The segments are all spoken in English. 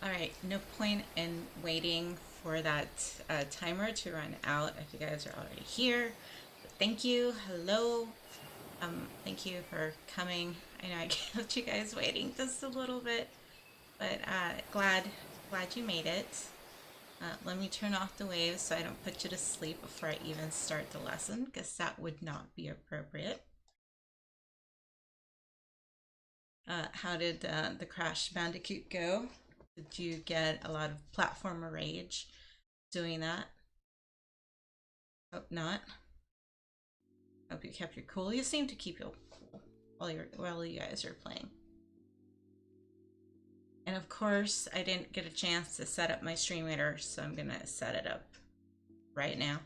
All right, no point in waiting for that timer to run out if you guys are already here. But thank you. Hello. Thank you for coming. I know I kept you guys waiting just a little bit, but glad you made it. Let me turn off the waves so I don't put you to sleep before I even start the lesson, because that would not be appropriate. How did the Crash Bandicoot go? Did you get a lot of platformer rage doing that? Hope not. Hope you kept your cool. You seem to keep your cool while you guys are playing. And of course, I didn't get a chance to set up my stream reader, so I'm gonna set it up right now.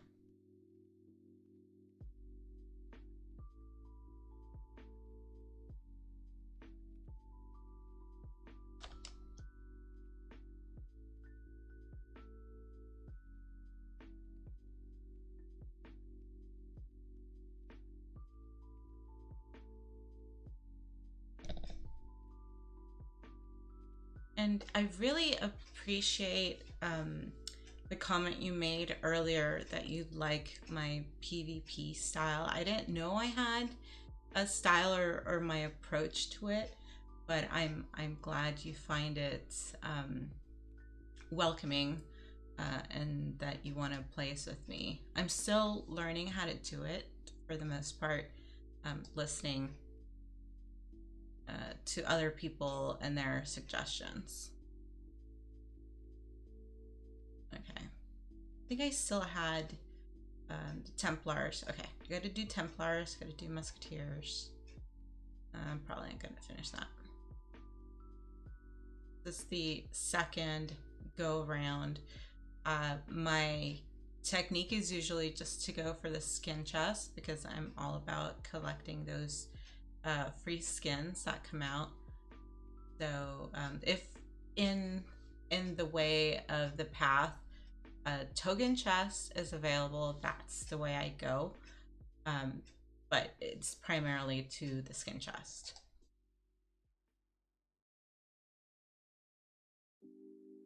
And I really appreciate the comment you made earlier that you like my PvP style. I didn't know I had a style or my approach to it, but I'm glad you find it welcoming and that you want to play this with me. I'm still learning how to do it for the most part, listening to other people and their suggestions. Okay. I think I still had the Templars. Okay, I gotta do Templars, gotta do Musketeers. I'm probably not gonna finish that. This is the second go around. My technique is usually just to go for the skin chest because I'm all about collecting those free skins that come out. So if in the way of the path a token chest is available, that's the way I go. But it's primarily to the skin chest.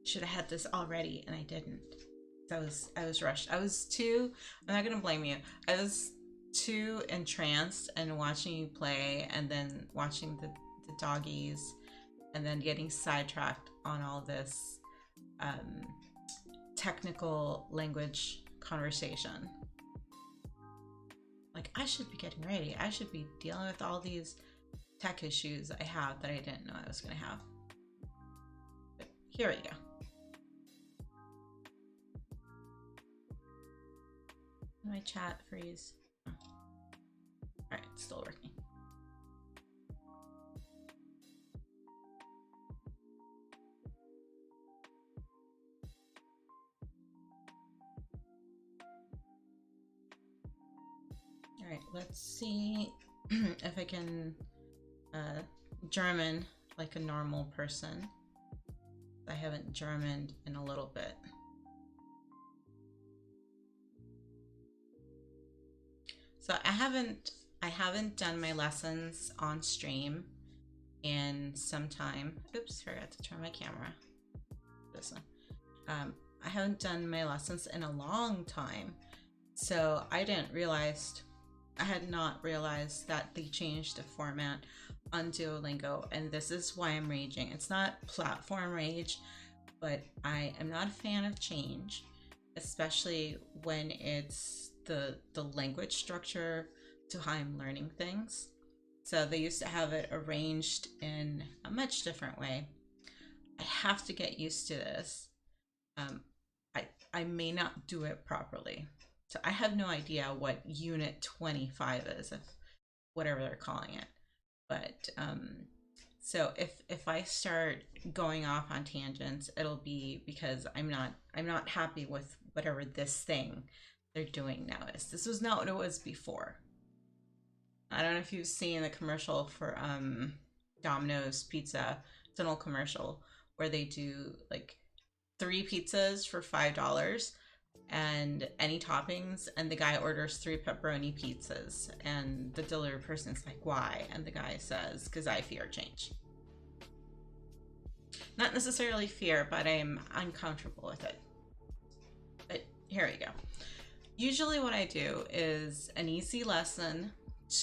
Should have had this already and I didn't. So I was rushed. I'm not gonna blame you. I was too entranced in watching you play and then watching the doggies and then getting sidetracked on all this technical language conversation. Like, I should be getting ready. I should be dealing with all these tech issues I have that I didn't know I was going to have. But here we go. My chat freeze. Oh. All right, it's still working. All right, let's see if I can German like a normal person. I haven't Germaned in a little bit. So I haven't done my lessons on stream in some time. Oops, forgot to turn my camera. This one. I haven't done my lessons in a long time, so I had not realized that they changed the format on Duolingo, and this is why I'm raging. It's not platform rage, but I am not a fan of change, especially when it's the language structure to how I'm learning things. So they used to have it arranged in a much different way. I have to get used to this. I may not do it properly. So I have no idea what unit 25 is, if whatever they're calling it. But so if I start going off on tangents, it'll be because I'm not happy with whatever this thing they're doing now is. This was not what it was before. I don't know if you've seen the commercial for Domino's Pizza. It's an old commercial where they do like 3 pizzas for $5 and any toppings, and the guy orders 3 pepperoni pizzas, and the delivery person's like, why? And the guy says, because I fear change. Not necessarily fear, but I'm uncomfortable with it. But here we go. Usually what I do is an easy lesson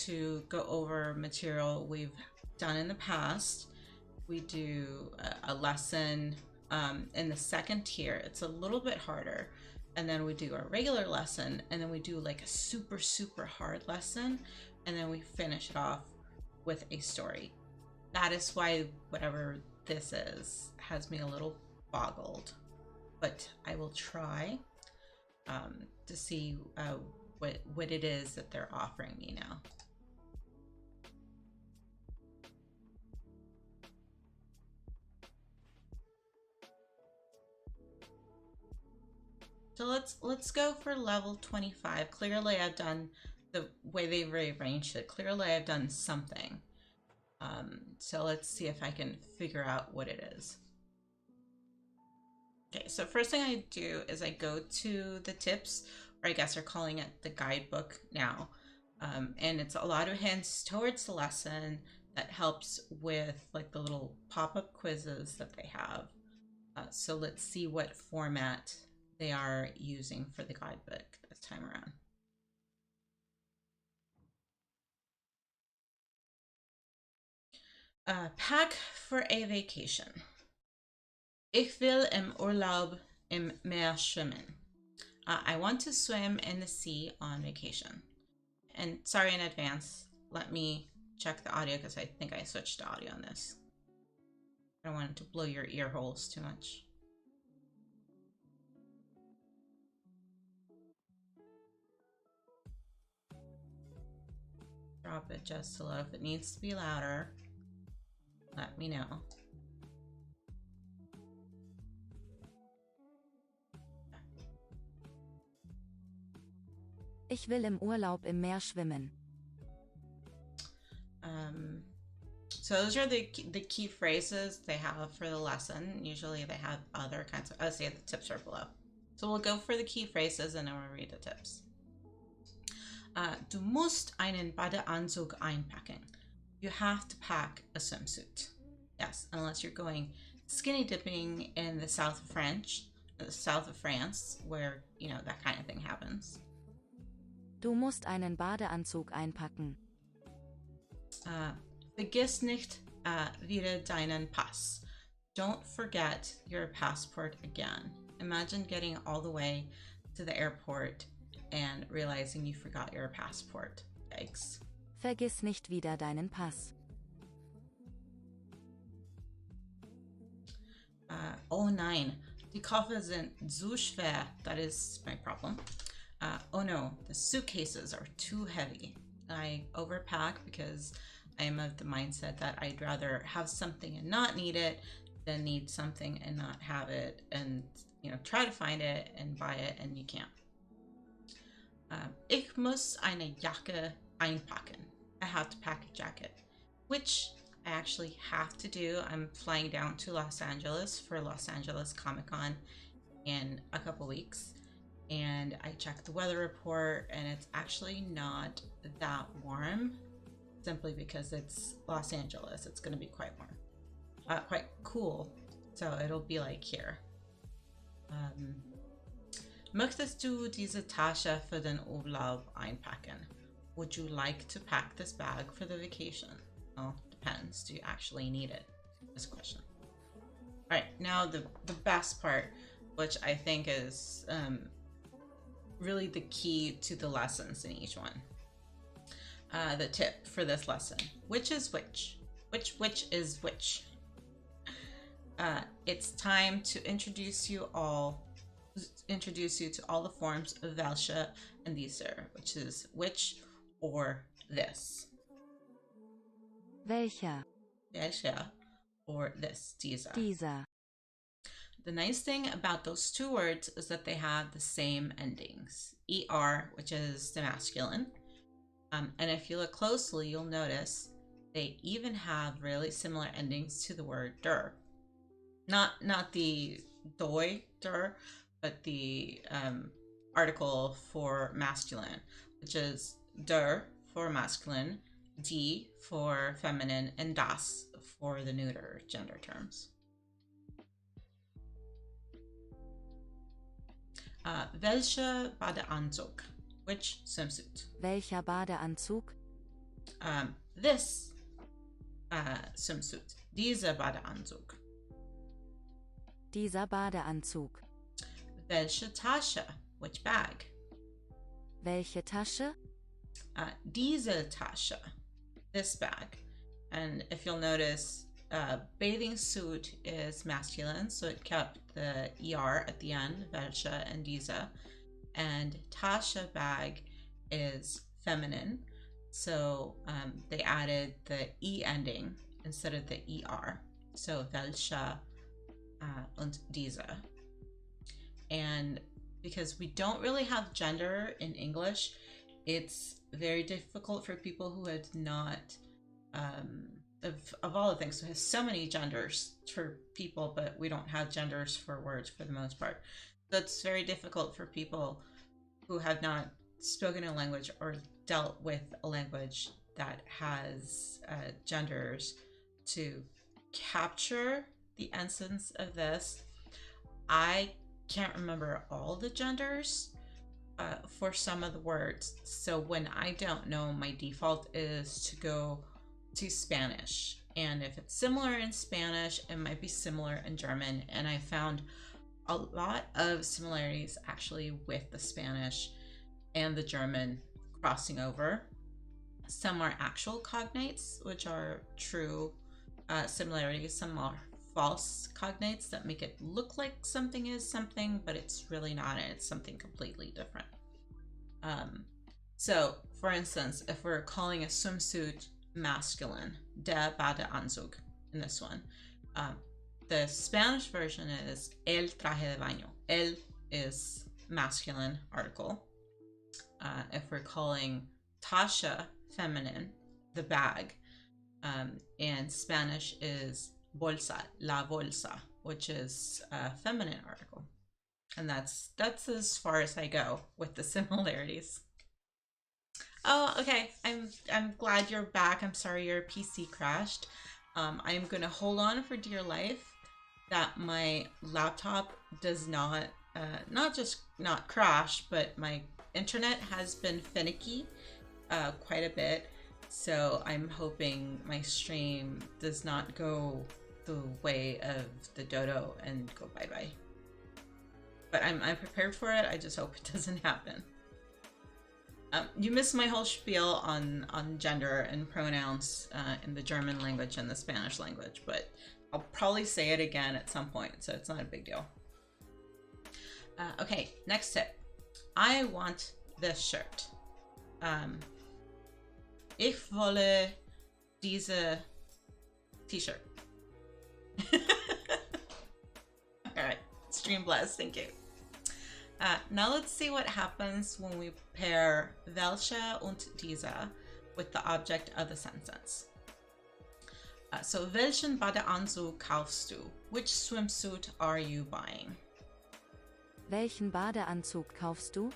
to go over material we've done in the past. We do a lesson in the second tier. It's a little bit harder. And then we do a regular lesson, and then we do like a super, super hard lesson, and then we finish it off with a story. That is why whatever this is has me a little boggled, but I will try to see what it is that they're offering me now. So let's go for level 25. Clearly I've done the way they've rearranged it. Clearly I've done something. So let's see if I can figure out what it is. Okay, so first thing I do is I go to the tips, or I guess they're calling it the guidebook now. And it's a lot of hints towards the lesson that helps with like the little pop-up quizzes that they have. So let's see what format they are using for the guidebook this time around. Pack for a vacation. Ich will im Urlaub im Meer schwimmen. I want to swim in the sea on vacation. And sorry in advance, let me check the audio because I think I switched the audio on this. I don't want it to blow your ear holes too much. Drop it just a little. If it needs to be louder, let me know. Ich will im Urlaub im Meer schwimmen. So those are the key phrases they have for the lesson. Usually they have other kinds of, oh, see, the tips are below. So we'll go for the key phrases and then we'll read the tips. Du musst einen Badeanzug einpacken. You have to pack a swimsuit. Yes, unless you're going skinny dipping in the south of France, where, you know, that kind of thing happens. Du musst einen Badeanzug einpacken. Vergiss nicht wieder deinen Pass. Don't forget your passport again. Imagine getting all the way to the airport and realizing you forgot your passport. Yikes. Vergiss nicht wieder deinen Pass. Oh nein, die Koffer sind so schwer. That is my problem. Oh no, the suitcases are too heavy. I overpack because I am of the mindset that I'd rather have something and not need it than need something and not have it, and, you know, try to find it and buy it and you can't. Ich muss eine Jacke einpacken. I have to pack a jacket, which I actually have to do. I'm flying down to Los Angeles for Los Angeles Comic-Con in a couple weeks, and I checked the weather report and it's actually not that warm, simply because it's Los Angeles. It's going to be quite warm, quite cool, so it'll be like here. Möchtest du diese Tasche für den Urlaub einpacken? Would you like to pack this bag for the vacation? Well, depends. Do you actually need it? This question. All right, now the best part, which I think is really the key to the lessons in each one. The tip for this lesson: which is which? Which is which? It's time to introduce you to all the forms of welche and diese, which is which or this. Welcher? Welche or this, dieser. Dieser. The nice thing about those two words is that they have the same endings. ER, which is the masculine. And if you look closely, you'll notice they even have really similar endings to the word der. Not the doi, der, but the article for masculine, which is der for masculine, die for feminine, and das for the neuter gender terms. Welcher Badeanzug? Which swimsuit? Welcher Badeanzug? This swimsuit. Dieser Badeanzug. Dieser Badeanzug. Welche Tasche? Which bag? Welche Tasche? Diese Tasche. This bag. And if you'll notice, bathing suit is masculine, so it kept the ER at the end, welche and diese. And Tasche bag is feminine, so they added the E ending instead of the ER. So welche und diese. And because we don't really have gender in English, it's very difficult for people who had not, of all the things, so it has so many genders for people, but we don't have genders for words for the most part. That's very difficult for people who have not spoken a language or dealt with a language that has genders to capture the essence of this. I can't remember all the genders for some of the words, so when I don't know, my default is to go to Spanish, and if it's similar in Spanish, it might be similar in German, and I found a lot of similarities actually with the Spanish and the German crossing over. Some are actual cognates, which are true similarities. Some are false cognates that make it look like something is something, but it's really not, and it's something completely different. So, for instance, if we're calling a swimsuit masculine, der Badeanzug in this one, the Spanish version is el traje de baño. El is masculine article. If we're calling Tasha feminine, the bag, in Spanish is bolsa, la bolsa, which is a feminine article. And that's as far as I go with the similarities. Oh, okay. I'm glad you're back. I'm sorry your PC crashed. I'm gonna hold on for dear life that my laptop does not just not crash, but my internet has been finicky quite a bit. So I'm hoping my stream does not go the way of the dodo and go bye-bye. But I'm prepared for it. I just hope it doesn't happen. You missed my whole spiel on gender and pronouns in the German language and the Spanish language, but I'll probably say it again at some point, so it's not a big deal. Okay, next tip. I want this shirt. Ich wolle diese t-shirt. Alright, stream bless, thank you. Now let's see what happens when we pair welche und diese with the object of the sentence. So, welchen Badeanzug kaufst du? Which swimsuit are you buying? Welchen Badeanzug kaufst du?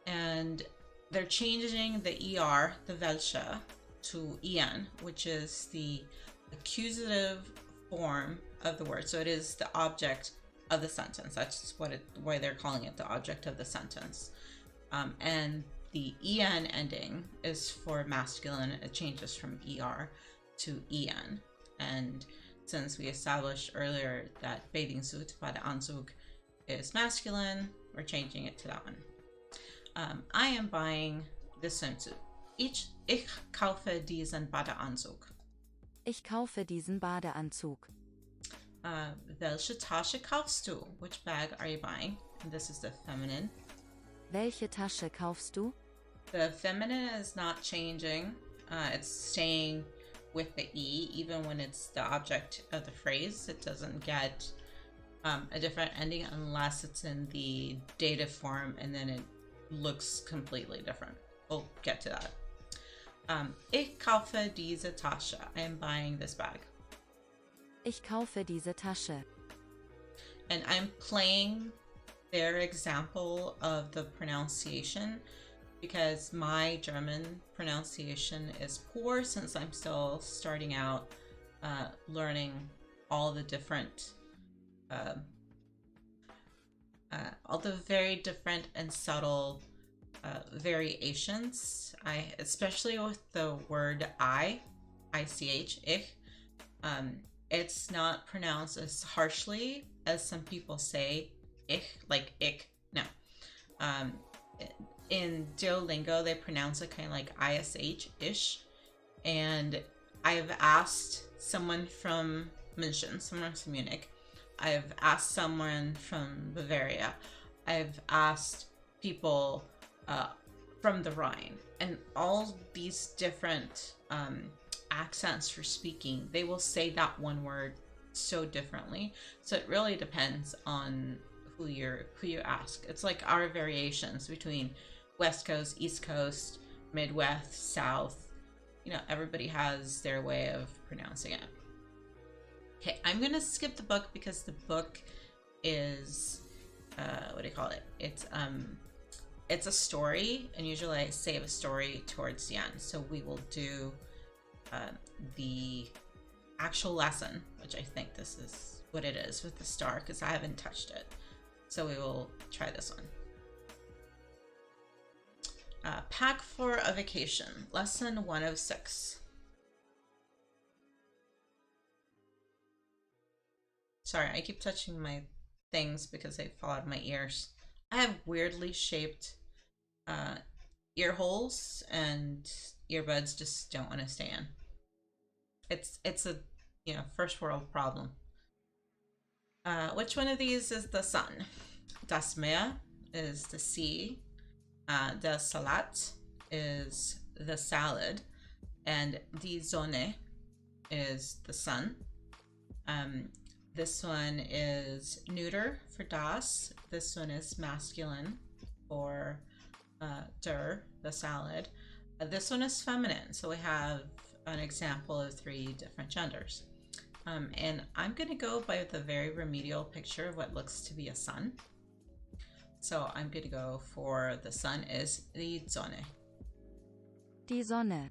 And they're changing the ER, the welche, to EN, which is the accusative form of the word. So it is the object of the sentence. That's why they're calling it the object of the sentence. And the EN ending is for masculine. It changes from ER to EN. And since we established earlier that bathing suit, Badeanzug, is masculine, we're changing it to that one. I am buying this swimsuit. Ich kaufe diesen Badeanzug. Ich kaufe diesen Badeanzug. Welche Tasche kaufst du? Which bag are you buying? And this is the feminine. Welche Tasche kaufst du? The feminine is not changing. It's staying with the E, even when it's the object of the phrase. It doesn't get a different ending unless it's in the dative form, and then it looks completely different. We'll get to that. Ich kaufe diese Tasche. I am buying this bag. Ich kaufe diese Tasche. And I'm playing their example of the pronunciation because my German pronunciation is poor since I'm still starting out learning all the different all the very different and subtle variations. Especially with the word ich, it's not pronounced as harshly as some people say ich, like ick. No. Um, in Duolingo, they pronounce it kind of like ish. And I've asked someone from München, someone from Munich. I've asked someone from Bavaria. I've asked people from the Rhine, and all these different accents for speaking, they will say that one word so differently. So it really depends on who you ask. It's like our variations between West Coast, East Coast, Midwest, South. You know, everybody has their way of pronouncing it. Okay, I'm gonna skip the book because the book is what do you call it? It's a story, and usually I save a story towards the end. So we will do the actual lesson, which I think this is what it is with the star, because I haven't touched it. So we will try this one. Pack for a vacation, lesson 1 of 6. Sorry, I keep touching my things because they fall out of my ears. I have weirdly shaped ear holes, and earbuds just don't want to stay in. It's a first world problem. Which one of these is the sun? Das Meer is the sea. The Salat is the salad, and die Sonne is the sun. This one is neuter for das. This one is masculine for der, the salad. This one is feminine, so we have an example of 3 different genders. And I'm going to go by the very remedial picture of what looks to be a sun. So I'm going to go for the sun is die Sonne. Die Sonne.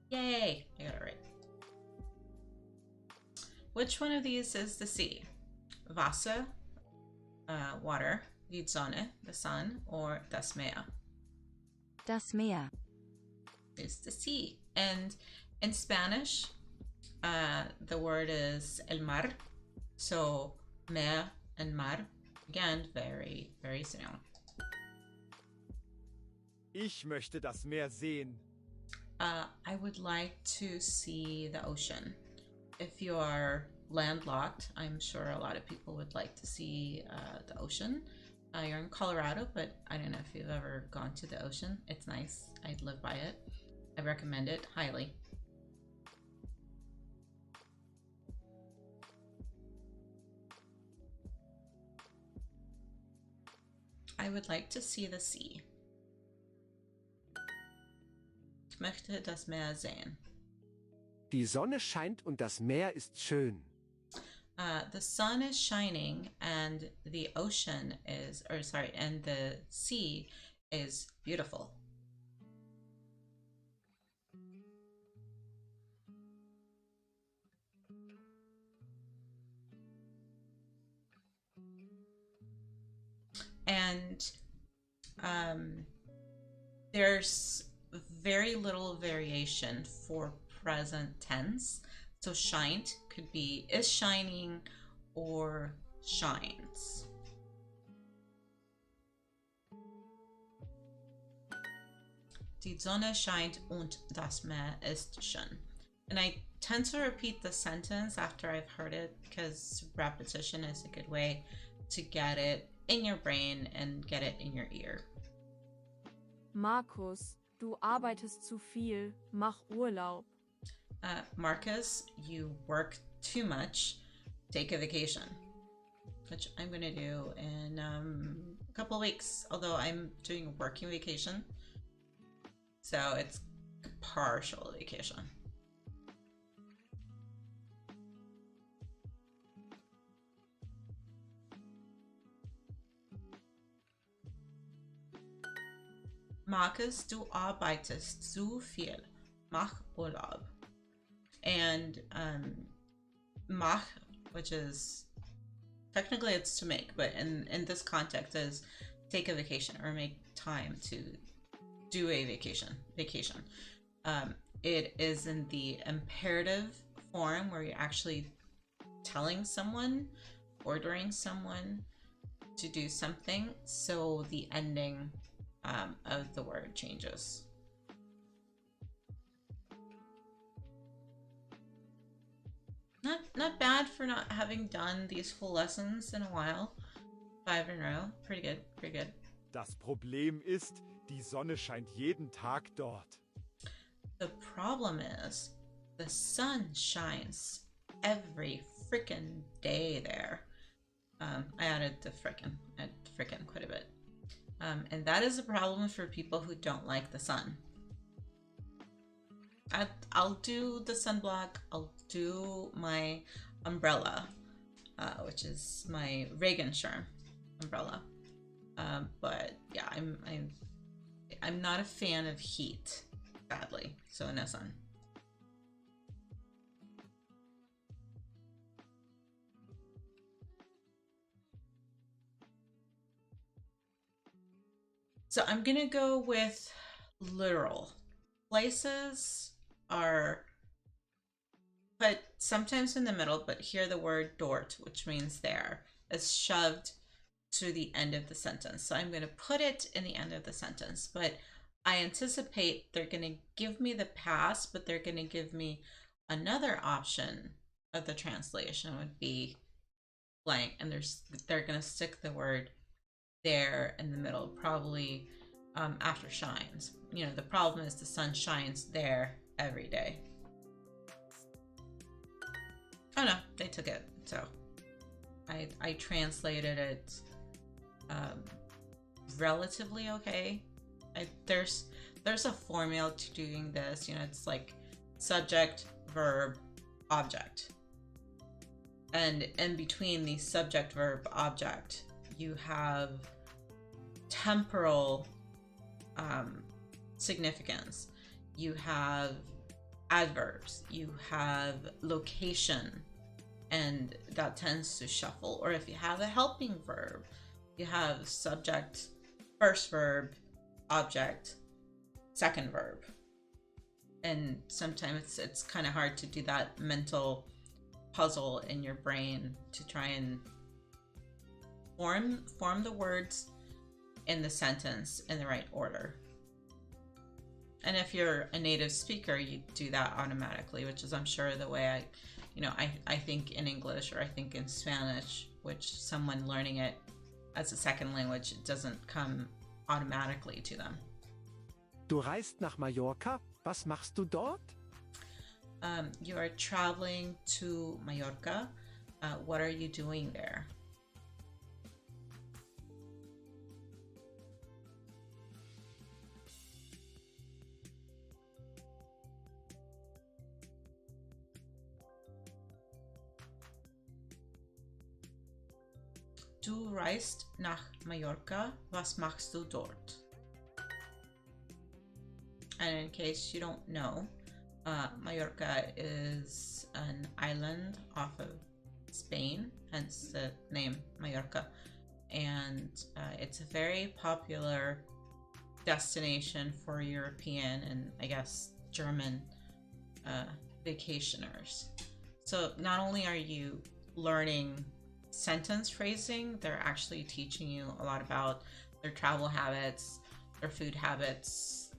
Yay! I got it right. Which one of these is the sea? Wasser, water, die Sonne, the sun, or das Meer? Das Meer. Is the sea. And in Spanish, the word is el mar. So mer and mar, again, very, very similar. Ich möchte das Meer sehen. I would like to see the ocean. If you are landlocked, I'm sure a lot of people would like to see the ocean. You're in Colorado, but I don't know if you've ever gone to the ocean. It's nice. I'd live by it. I recommend it highly. I would like to see the sea. Ich möchte das Meer sehen. Die Sonne scheint und das Meer ist schön. The sun is shining and the ocean is, and the sea is beautiful. And there's very little variation for present tense. So shined could be is shining or shines. Die Sonne scheint und das Meer ist schön. And I tend to repeat the sentence after I've heard it because repetition is a good way to get it in your brain and get it in your ear. Markus, du arbeitest zu viel, mach Urlaub. Marcus, you work too much, take a vacation. Which I'm going to do in a couple of weeks, although I'm doing a working vacation. So it's partial vacation. Marcus, du arbeitest zu viel. Mach Urlaub. And mach, which is Technically it's to make, but in this context is take a vacation or make time to do a vacation. It is in the imperative form where you're actually telling someone, ordering someone to do something, so the ending of the word changes. Not bad for not having done these full lessons in a while. 5 in a row. Pretty good, pretty good. Das Problem ist, die Sonne scheint jeden Tag dort. The problem is, the sun shines every freaking day there. I added the frickin' quite a bit. And that is a problem for people who don't like the sun. I'll do the sunblock, I'll do my umbrella, which is my Regenschirm umbrella. But yeah, I'm not a fan of heat, sadly, so no sun. So I'm gonna go with literal. Places are put sometimes in the middle, but here the word dort, which means there, is shoved to the end of the sentence. So I'm going to put it in the end of the sentence, but I anticipate they're going to give me the past, but they're going to give me another option of the translation would be blank, and they're going to stick the word there in the middle, probably after shines. You know, the problem is the sun shines there every day. Oh no, they took it. So I translated it relatively okay. There's a formula to doing this. You know, it's like subject, verb, object. And in between the subject, verb, object, you have temporal significance. You have adverbs. You have location, and that tends to shuffle. Or if you have a helping verb, you have subject, first verb, object, second verb. And sometimes it's kind of hard to do that mental puzzle in your brain to try and form the words in the sentence in the right order. And if you're a native speaker, you do that automatically, which is, I'm sure, the way I think in English, or I think in Spanish, which someone learning it as a second language, it doesn't come automatically to them. Du reist nach Mallorca? Was machst du dort? You are traveling to Mallorca. What are you doing there? Du reist nach Mallorca. Was machst du dort? And in case you don't know, Mallorca is an island off of Spain, hence the name Mallorca. And it's a very popular destination for European and, I guess, German vacationers. So not only are you learning sentence phrasing, they're actually teaching you a lot about their travel habits, their food habits,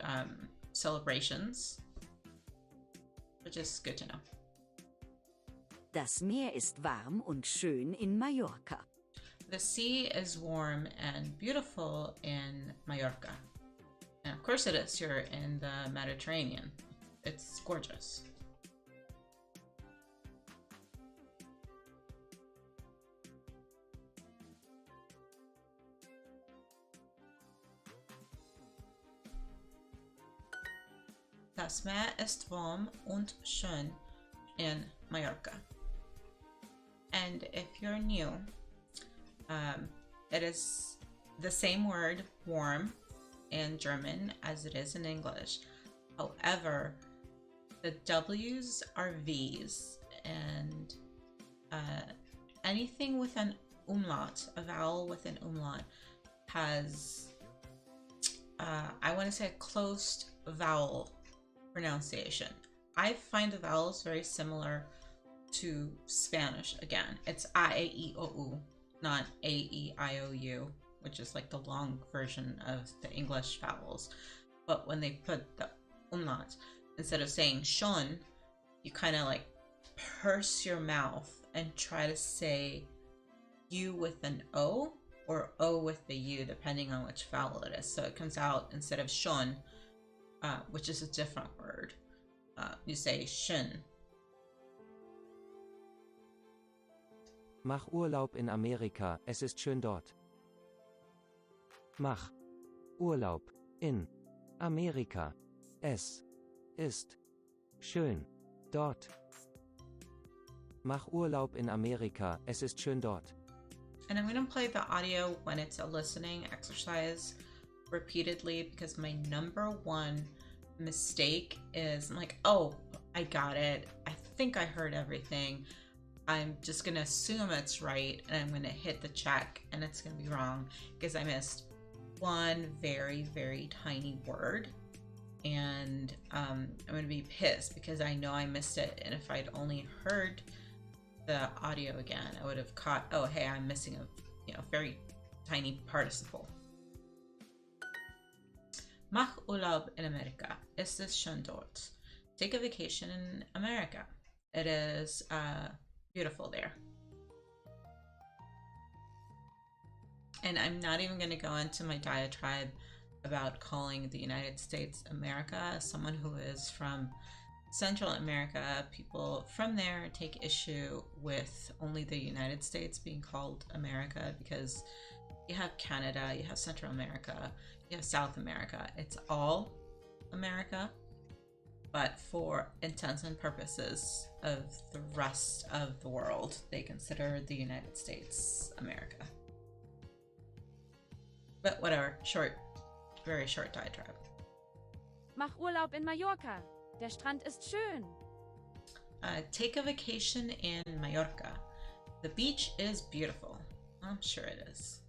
celebrations, which is good to know. Das Meer ist warm und schön in Mallorca. The sea is warm and beautiful in Mallorca. And of course it is. You're in the Mediterranean. It's gorgeous. Das Meer ist warm und schön in Mallorca. And if you're new, it is the same word, warm, in German as it is in English. However, the W's are V's, and anything with an umlaut, a vowel with an umlaut, has, I want to say, a closed vowel pronunciation. I find the vowels very similar to Spanish. Again, it's A-E-I-O-U, not A-E-I-O-U, which is like the long version of the English vowels. But when they put the umlaut, instead of saying shon, you kind of like purse your mouth and try to say U with an O or O with the U, depending on which vowel it is. So it comes out, instead of shon, which is a different word, you say shin. Mach Urlaub in Amerika, es ist schön dort. Mach Urlaub in Amerika, es ist schön dort. Mach Urlaub in Amerika, es ist schön dort. And I'm going to play the audio when it's a listening exercise repeatedly, because my number one mistake is I'm like, oh, I got it. I think I heard everything. I'm just going to assume it's right, and I'm going to hit the check, and it's going to be wrong because I missed one very, very tiny word. And I'm going to be pissed because I know I missed it. And if I'd only heard the audio again, I would have caught, oh, hey, I'm missing a very tiny participle. Mach Urlaub in Amerika. Es ist schön dort. Take a vacation in America. It is beautiful there. And I'm not even going to go into my diatribe about calling the United States America. As someone who is from Central America, people from there take issue with only the United States being called America, because you have Canada, you have Central America, you have South America. It's all America, but for intents and purposes of the rest of the world, they consider the United States America. But whatever, very short diatribe. Mach Urlaub in Mallorca. Der Strand ist schön. Take a vacation in Mallorca. The beach is beautiful. I'm sure it is.